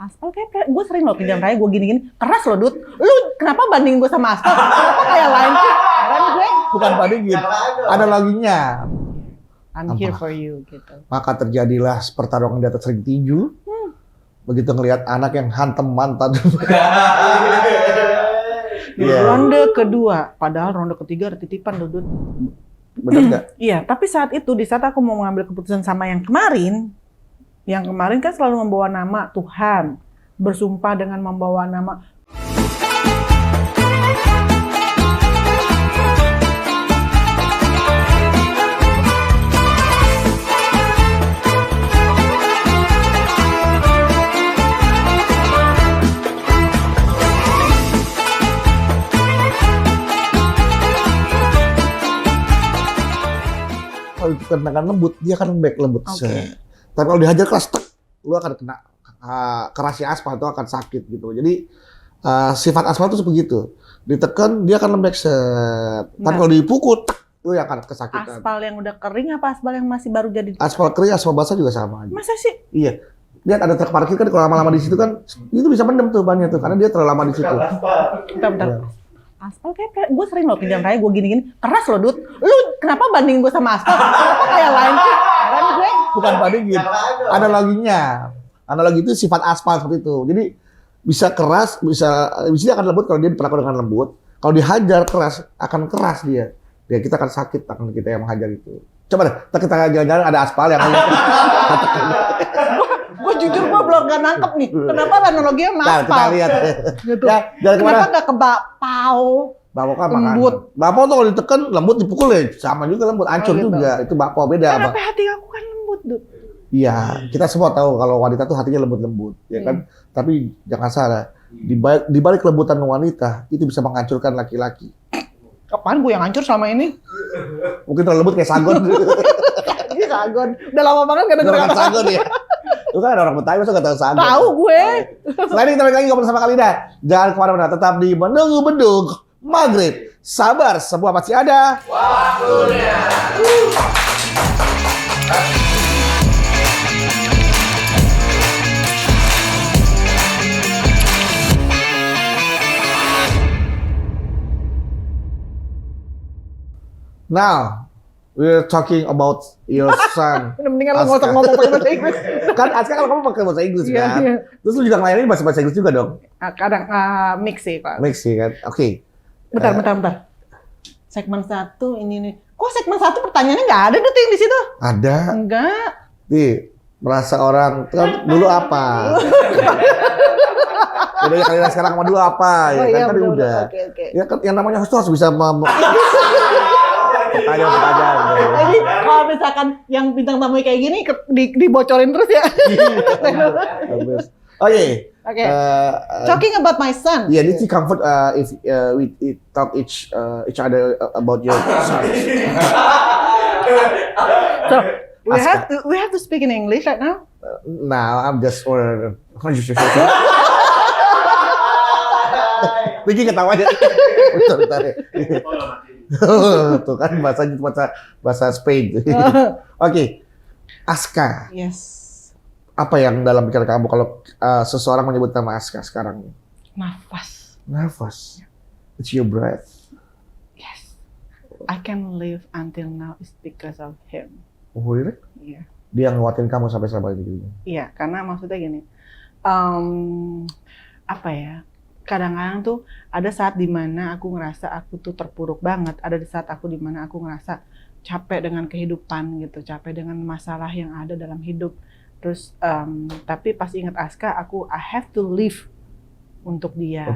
Aspal kayak gue sering loh pinjam raya gue gini-gini keras loh Dut. Lu kenapa bandingin gue sama Aspal? Kenapa kayak lain sih? Karena gue Bukan bandingin, ada laginya. I'm here for you gitu. Maka terjadilah pertarungan di atas ring tinju. Begitu ngelihat anak yang hantem mantan. Ronde kedua, padahal ronde ketiga ada titipan Dut. Bener nggak? Iya, tapi saat itu di saat aku mau mengambil keputusan sama yang kemarin kan selalu membawa nama Tuhan, bersumpah dengan membawa nama. Kalau dikenakan lembut, dia akan back lembut. Oke. Tapi kalau dihajar keras, lu akan kena kerasnya aspal itu akan sakit gitu. Jadi sifat aspal itu begitu. Ditekan dia akan lembek set. Tapi kalau dipukul, lu yang akan kesakitan. Aspal yang udah kering apa aspal yang masih baru jadi? Aspal kering, aspal basah juga sama aja. Masa sih? Iya. Lihat ada truk parkir kan kalau lama-lama di situ kan itu bisa mendem tuh bannya tuh karena dia terlalu lama di situ. Bentar. Iya. Aspal kayak gue sering loh pinjam raya gue gini-gini keras loh Dut. Lu kenapa bandingin gue sama Aspal? Kenapa kayak lain sih? Karena gue Bukan bandingin, ada laginya. Analogi itu sifat aspal seperti itu. Jadi bisa keras, bisa dia akan lembut kalau dia diperlakukan dengan lembut. Kalau dihajar keras, akan keras dia. Dia kita akan sakit akan kita yang menghajar itu. Coba deh, kita jalan-jalan ada aspal yang gue jujur gue belum gak nangkep nih. Kenapa analoginya sama Nah, aspal? kita lihat. Gitu. Ya, jalan Kenapa kemana? gak ke bapau? Bapau kan Lembut. makanan. Bapau tuh kalau ditekan lembut dipukul ya sama juga lembut, hancur gitu. juga. Itu bapau beda apa? Kenapa hati aku kan lembut Dut? Iya, kita semua tahu kalau wanita tuh hatinya lembut-lembut, ya kan? Tapi jangan salah, di balik kelembutan wanita itu bisa menghancurkan laki-laki. Kapan gue yang hancur selama ini? Mungkin terlalu lembut kayak sagon. Ini Sagon. Udah lama banget gak denger Dengarkan kata sagon ya. Lu kan ada orang Betawi masa gak tahu sagon. tahu gue. Selain itu kita balik lagi ngobrol sama Kalida. Jangan kemana-mana, tetap di Menunggu Bedug Maghrib. Sabar, semua pasti ada waktunya. Now, we're talking about your son. Mendingan lu Aska. nggak usah ngomong pakai bahasa Inggris. Kan Aska kalau kamu pakai bahasa Inggris Iya, kan? iya. Terus lu juga ngelayanin bahasa Inggris juga dong? Kadang mix sih Pak. Mix sih kan? Oke. Bentar. Segmen 1 ini nih. Kok segmen 1 pertanyaannya nggak ada Dut yang di situ? Ada. Enggak. Nih, merasa orang kan dulu apa? Udah ya kalian sekarang sama dulu apa? Ya Oh, kan iya, tadi betul, udah. oke. Ya kan yang namanya host tuh harus bisa pertanyaan. Jadi kalau misalkan yang bintang tamu kayak gini dibocorin terus ya. Bagus. Oke. Oke. Talking about my son. Yeah, this is comfort if we talk each other about your son. So we have to speak in English right now. Now I'm just for Bikin ketawa aja. Bentar. Tuh kan bahasa Spain. Oke. Aska. Yes. Apa yang dalam pikiran kamu kalau seseorang menyebut nama Aska sekarang? Nafas. Nafas. It's your breath. Yes. I can live until now is because of him. Oh, really? Iya. Dia nguatin kamu sampai ini. Iya, karena maksudnya gini. Apa ya? Kadang-kadang tuh ada saat dimana aku ngerasa aku tuh terpuruk banget. Ada di saat aku dimana aku ngerasa capek dengan kehidupan gitu, capek dengan masalah yang ada dalam hidup. Terus, tapi pas ingat Aska, I have to live untuk dia.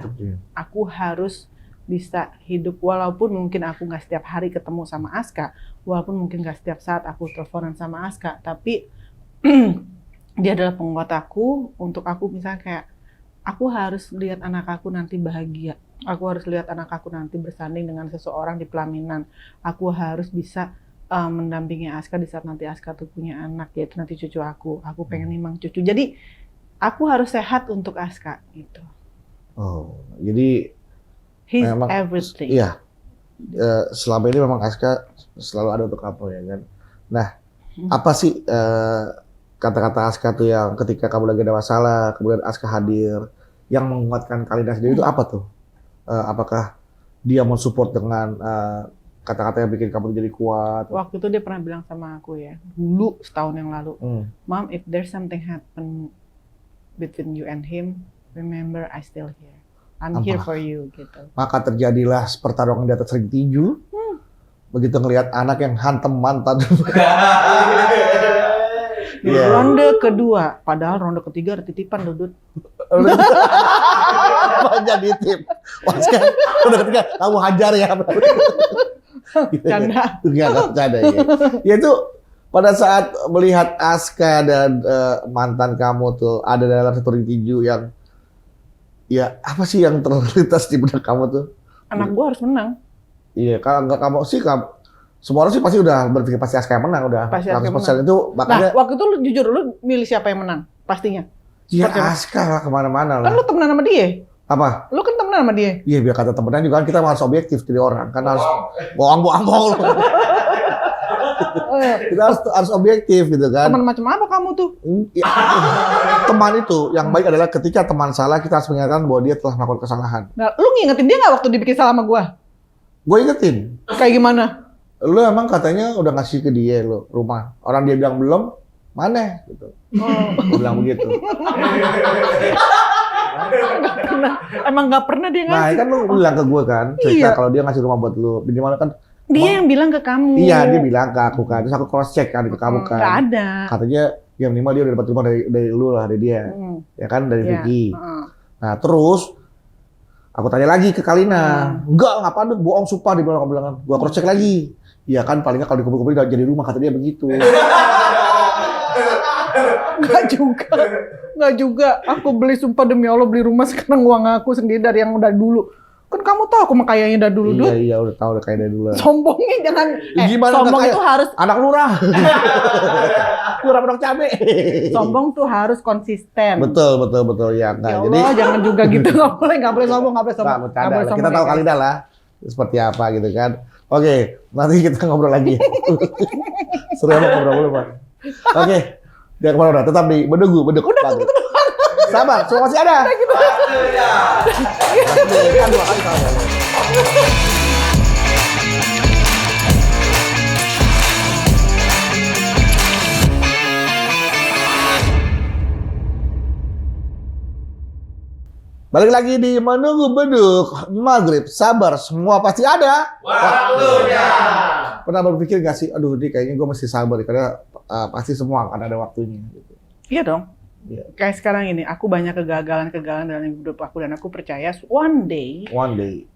Aku harus bisa hidup walaupun mungkin aku nggak setiap hari ketemu sama Aska, walaupun mungkin nggak setiap saat aku teleponan sama Aska, tapi dia adalah penguat aku untuk aku misalnya kayak aku harus lihat anak aku nanti bahagia. Aku harus lihat anak aku nanti bersanding dengan seseorang di pelaminan. Aku harus bisa mendampingi Aska di saat nanti Aska tuh punya anak, yaitu nanti cucu aku. Aku pengen nimang cucu. Jadi aku harus sehat untuk Aska gitu. Oh, jadi He's memang, everything. iya. Selama ini memang Aska selalu ada untuk kamu ya kan. Nah, apa sih kata-kata Aska tuh yang ketika kamu lagi ada masalah, kemudian Aska hadir, yang menguatkan Kalina sendiri itu apa tuh? Apakah dia mensupport dengan kata-kata yang bikin kamu jadi kuat? Waktu itu dia pernah bilang sama aku ya, dulu setahun yang lalu, Mom, if there's something happen between you and him, remember I still here. I'm here for you gitu. Maka terjadilah pertarungan di atas ring tinju. Begitu ngelihat anak yang hantem mantan. Ronde kedua, padahal ronde ketiga ada titipan Dudut. Jadi tim. Ronde ketiga kamu hajar ya. Canda. Enggak canda ya. Ya itu pada saat melihat Aska dan mantan kamu tuh ada dalam satu ring tinju yang ya apa sih yang terlintas di benak kamu tuh? Anak gua harus menang. Iya, kalau nggak kamu sih semua orang sih pasti udah berpikir pasti Aska yang menang udah. Pasti Aska yang menang. Itu makanya. Nah, waktu itu lu jujur lu milih siapa yang menang? Pastinya. Iya Aska lah kemana-mana lah. Kan lu temenan sama dia. Apa? Lu kan temenan sama dia. Iya biar kata temenan juga kan kita harus objektif jadi orang kan harus bohong. Kita harus objektif gitu kan. Teman macam apa kamu tuh? Ya, teman itu yang baik adalah ketika teman salah kita harus mengingatkan bahwa dia telah melakukan kesalahan. Nah, lu ngingetin dia nggak waktu dibikin salah sama gua? Gue ingetin. Kayak gimana? Lu emang katanya udah ngasih ke dia lo rumah. Orang dia bilang belum, mana gitu. Gue bilang begitu. Emang nggak pernah dia ngasih. Nah, kan lu bilang ke gue kan, cerita kalau dia ngasih rumah buat lu. Minimal kan dia yang bilang ke kamu. Iya, dia bilang ke aku kan. Terus aku cross check kan ke kamu kan. Nggak ada. Katanya ya minimal dia udah dapat rumah dari lu lah, dari dia. Ya kan, dari Vicky. Nah, terus aku tanya lagi ke Kalina. Enggak, ngapain lu bohong sumpah dia bilang kan. Gua cross check lagi. Iya kan, palingnya kalau dikumpul-kumpul udah jadi rumah kata dia begitu. Nggak juga. Aku beli sumpah demi Allah beli rumah sekarang uang aku sendiri dari yang udah dulu. Kan kamu tahu aku mah kayaknya dari dulu. Iya, udah tahu udah kayak dari dulu. Sombongnya jangan. Gimana sombong itu harus anak lurah. Lurah Pondok Cabe. Sombong tuh harus konsisten. Betul ya. Nah, ya Allah, jadi jangan juga gitu. Nggak boleh sombong. Kita tahu Kalina lah seperti apa gitu kan. Oke, nanti kita ngobrol lagi. Seru banget ngobrol Pak. Oke. Jangan kemana-mana, tetap di Bedegu. Udah gitu doang. Sabar, semua masih ada. Gitu. Kan 2 kali kalah. Balik lagi di Menunggu Beduk Maghrib, sabar, semua pasti ada waktunya. Pernah berpikir gak sih, aduh ini kayaknya gue mesti sabar karena pasti semua akan ada waktunya. Gitu. Iya dong. Yeah. Kayak sekarang ini, aku banyak kegagalan dalam hidup aku dan aku percaya one day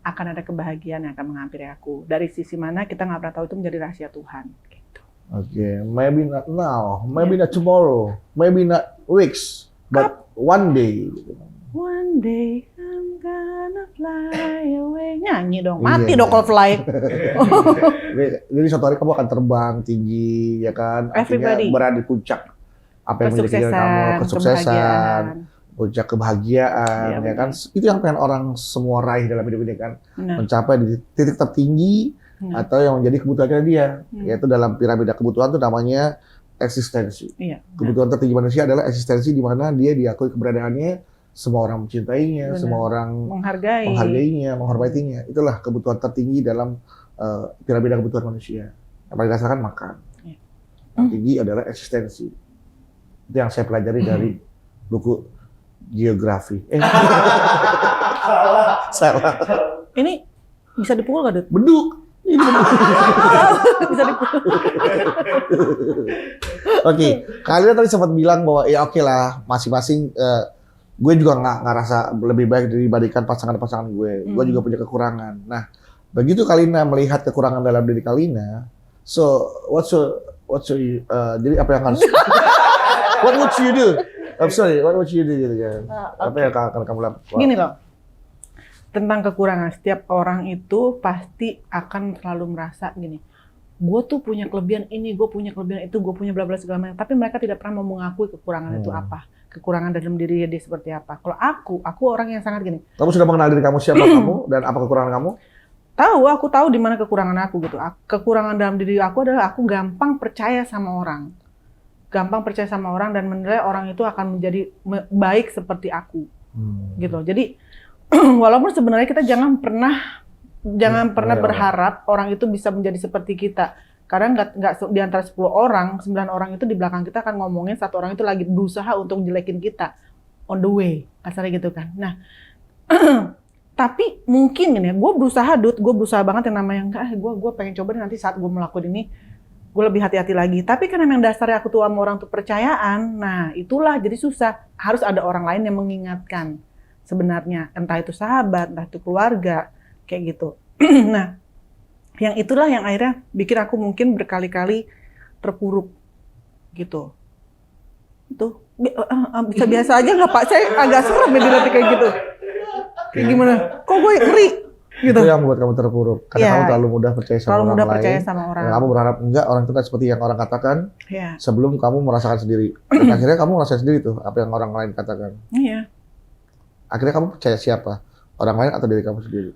akan ada kebahagiaan yang akan menghampiri aku. Dari sisi mana kita nggak pernah tahu, itu menjadi rahasia Tuhan. Gitu. Oke, maybe not now, maybe not tomorrow, maybe not weeks, but one day. One day I'm gonna fly away. Nyanyi dong, mati dong kalau fly. Jadi suatu hari kamu akan terbang tinggi, ya kan? Everybody. Artinya berada di puncak apa yang menjadi kamu, kesuksesan, puncak kebahagiaan, ya kan? Itu yang pengen orang semua raih dalam hidup ini kan, mencapai di titik tertinggi atau yang menjadi kebutuhannya dia, yaitu dalam piramida kebutuhan itu namanya eksistensi. Kebutuhan tertinggi manusia adalah eksistensi di mana dia diakui keberadaannya. Semua orang mencintainya, semua orang menghargainya, menghormatinya. Itulah kebutuhan tertinggi dalam piramida kebutuhan manusia. Yang paling dasar kan makan. Yang tinggi adalah eksistensi. Itu yang saya pelajari dari buku geografi. Salah. Ini bisa dipukul gak, Dut? Beduk. Ini beduk. Bisa dipukul. Oke, kalian tadi sempat bilang bahwa ya oke lah, masing-masing gue juga nggak ngerasa lebih baik dibandingkan pasangan-pasangan gue. Gue juga punya kekurangan. Nah, begitu Kalina melihat kekurangan dalam diri Kalina, so what's your jadi apa yang harus what would you do? I'm sorry, what would you do gitu kan? Apa yang akan kamu lakukan? Gini loh, tentang kekurangan setiap orang itu pasti akan selalu merasa gini. Gue tuh punya kelebihan ini, gue punya kelebihan itu, gue punya bla bla segala macam. Tapi mereka tidak pernah mau mengakui kekurangan itu apa. Kekurangan dalam diri dia seperti apa. Kalau aku orang yang sangat gini. Kamu sudah mengenal diri kamu, siapa kamu dan apa kekurangan kamu? Aku tahu di mana kekurangan aku gitu. Kekurangan dalam diri aku adalah aku gampang percaya sama orang. gampang percaya sama orang dan menilai orang itu akan menjadi baik seperti aku. Gitu. Jadi walaupun sebenarnya kita jangan pernah berharap orang itu bisa menjadi seperti kita. Karena nggak di antara 10 orang, 9 orang itu di belakang kita akan ngomongin satu orang itu lagi berusaha untuk jelekin kita. On the way, kasarnya gitu kan. Nah, tapi mungkin gini ya, gue berusaha banget yang namanya gue pengen coba nanti saat gue melakukan ini, gue lebih hati-hati lagi. Tapi kan memang dasarnya aku tuh sama orang tuh percayaan, nah itulah jadi susah. Harus ada orang lain yang mengingatkan sebenarnya, entah itu sahabat, entah itu keluarga, kayak gitu. Nah, yang itulah yang akhirnya bikin aku mungkin berkali-kali terpuruk gitu. Itu bisa biasa aja nggak Pak? Saya agak serem ya dilihat kayak gitu. Kayak gimana? Kok gue ngeri gitu. Itu yang membuat kamu terpuruk. Karena kamu terlalu mudah percaya sama orang lain. Percaya sama orang. Dan kamu berharap enggak orang itu seperti yang orang katakan. Iya. Sebelum kamu merasakan sendiri. Dan akhirnya kamu merasakan sendiri tuh apa yang orang lain katakan. Iya. Akhirnya kamu percaya siapa? Orang lain atau diri kamu sendiri?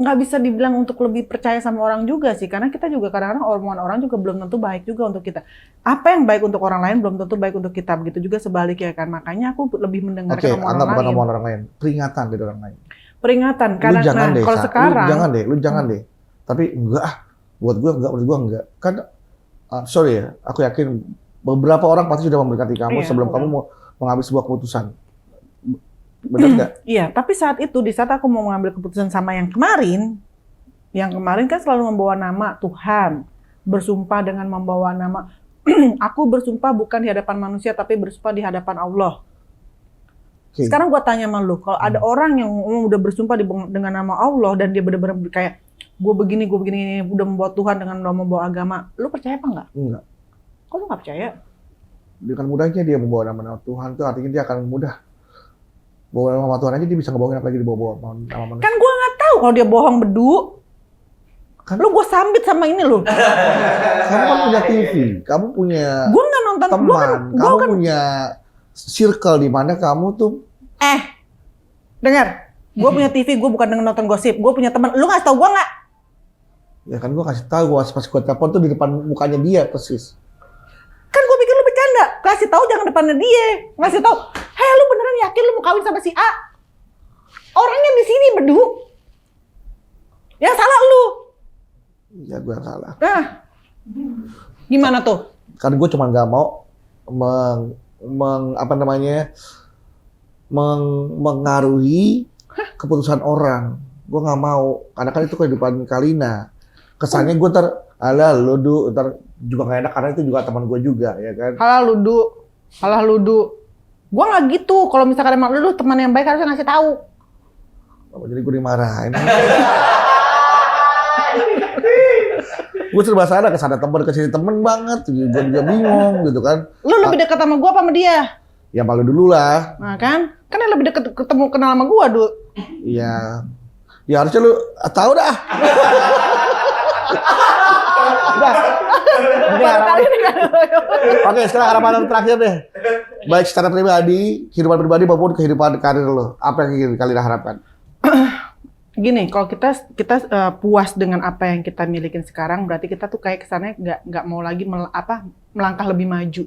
Nggak bisa dibilang untuk lebih percaya sama orang juga sih, karena kita juga kadang-kadang omongan orang juga belum tentu baik juga untuk kita. Apa yang baik untuk orang lain belum tentu baik untuk kita, begitu juga sebaliknya kan. Makanya aku lebih mendengarkan omongan orang lain. Orang lain. Peringatan dari orang lain. Peringatan, karena kalau sekarang lu jangan deh. Tapi buat gua enggak. Kan sorry ya, aku yakin beberapa orang pasti sudah memberkati kamu sebelum kamu mau mengambil sebuah keputusan. Benar nggak? Iya, tapi saat aku mau mengambil keputusan sama yang kemarin kan selalu membawa nama Tuhan, bersumpah dengan membawa nama, aku bersumpah bukan di hadapan manusia, tapi bersumpah di hadapan Allah. Okay. Sekarang gua tanya sama lu, kalau ada orang yang udah bersumpah dengan nama Allah, dan dia benar-benar kayak, gue begini, udah membawa Tuhan dengan membawa agama, lu percaya apa enggak? Enggak. Kok lu nggak percaya? Dengan mudahnya dia membawa nama Tuhan, itu artinya dia akan mudah. Bawa nama Tuhan aja dia bisa ngebohongin, apalagi dibawa nama manusia. Kan gue nggak tahu kalau dia bohong bedu. Kan lu gue sambit sama ini lu. Kamu kan punya TV, kamu punya gue nggak nonton teman, kamu punya circle di mana kamu tuh. Dengar, gue punya TV, gue bukan dengan nonton gosip, gue punya teman. Lu nggak tahu gue nggak? Ya kan gue kasih tahu, pas gue telepon tuh di depan mukanya dia persis. Kan gue pikir lu bercanda, kasih tahu jangan depannya dia, ngasih tahu, hei lu beneran yakin lu mau kawin sama si A? Orangnya di sini bedu, yang salah lu. Ya gue yang salah. Nah, gimana tuh? Kan gue cuma nggak mau mengaruhi keputusan orang. Gue nggak mau, karena kan itu kehidupan Kalina. Kesannya gue ntar juga nggak enak, karena itu juga teman gue juga, ya kan? Halah ludu. Gue nggak gitu. Kalau misalkan emang lu teman yang baik harusnya ngasih tahu. Jadi gue dimarahin. Gue serba salah, kesana temen, kesini temen banget. Gue juga bingung gitu kan. Lu lebih dekat sama gue apa sama dia? Ya malu dulu lah. Nah kan yang lebih dekat ketemu kenal sama gue dulu. Iya. Ya harusnya lu tahu dah. Oke, sekarang harapan terakhir deh. Baik secara pribadi, kehidupan pribadi maupun kehidupan karir lo. Apa yang kalian harapkan? Gini, kalau kita puas dengan apa yang kita milikin sekarang, berarti kita tuh kayak kesannya nggak mau lagi melangkah lebih maju.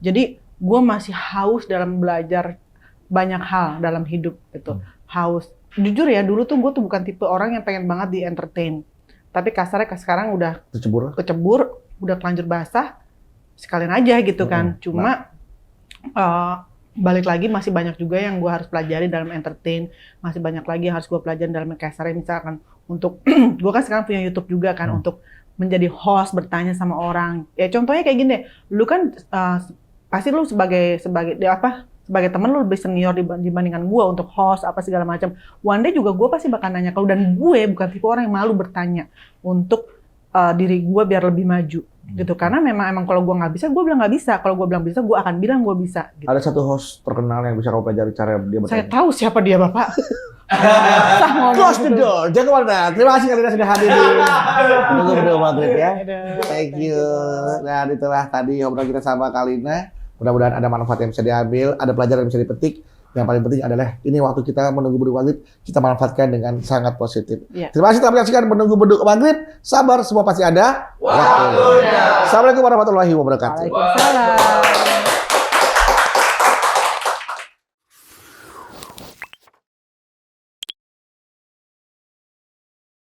Jadi gue masih haus dalam belajar banyak hal dalam hidup gitu. Haus. Jujur ya, dulu tuh gue tuh bukan tipe orang yang pengen banget di entertain. Tapi kasarnya sekarang udah kecebur, udah kelanjur basah, sekalian aja gitu kan. Cuma balik lagi masih banyak juga yang gue harus pelajari dalam entertain, masih banyak lagi yang harus gue pelajari dalam kasarnya, misalkan untuk gue kan sekarang punya YouTube juga kan, untuk menjadi host, bertanya sama orang. Ya contohnya kayak gini deh, lu kan pasti lu sebagai teman lu lebih senior dibandingkan gue untuk host apa segala macam. One day juga gue pasti bakal nanya kalau, dan gue bukan tipe orang yang malu bertanya untuk diri gue biar lebih maju gitu. Karena memang kalau gue nggak bisa, gue bilang nggak bisa. Kalau gue bilang bisa, gue akan bilang gue bisa. Gitu. Ada satu host terkenal yang bisa kamu pelajari cara dia bertanya. Saya tahu siapa dia, Bapak. Close the door. Jangan kemana. Terima kasih kalian sudah hadir di Menunggu Video Maghrib ya. Thank you. Nah itulah tadi obrolan kita sama Kalina. Mudah-mudahan ada manfaat yang bisa diambil, ada pelajaran yang bisa dipetik. Yang paling penting adalah ini waktu kita menunggu beduk maghrib, kita manfaatkan dengan sangat positif. Iya. Terima kasih telah menyaksikan menunggu beduk maghrib. Sabar, semua pasti ada waktunya. Assalamualaikum warahmatullahi wabarakatuh. Waalaikumsalam.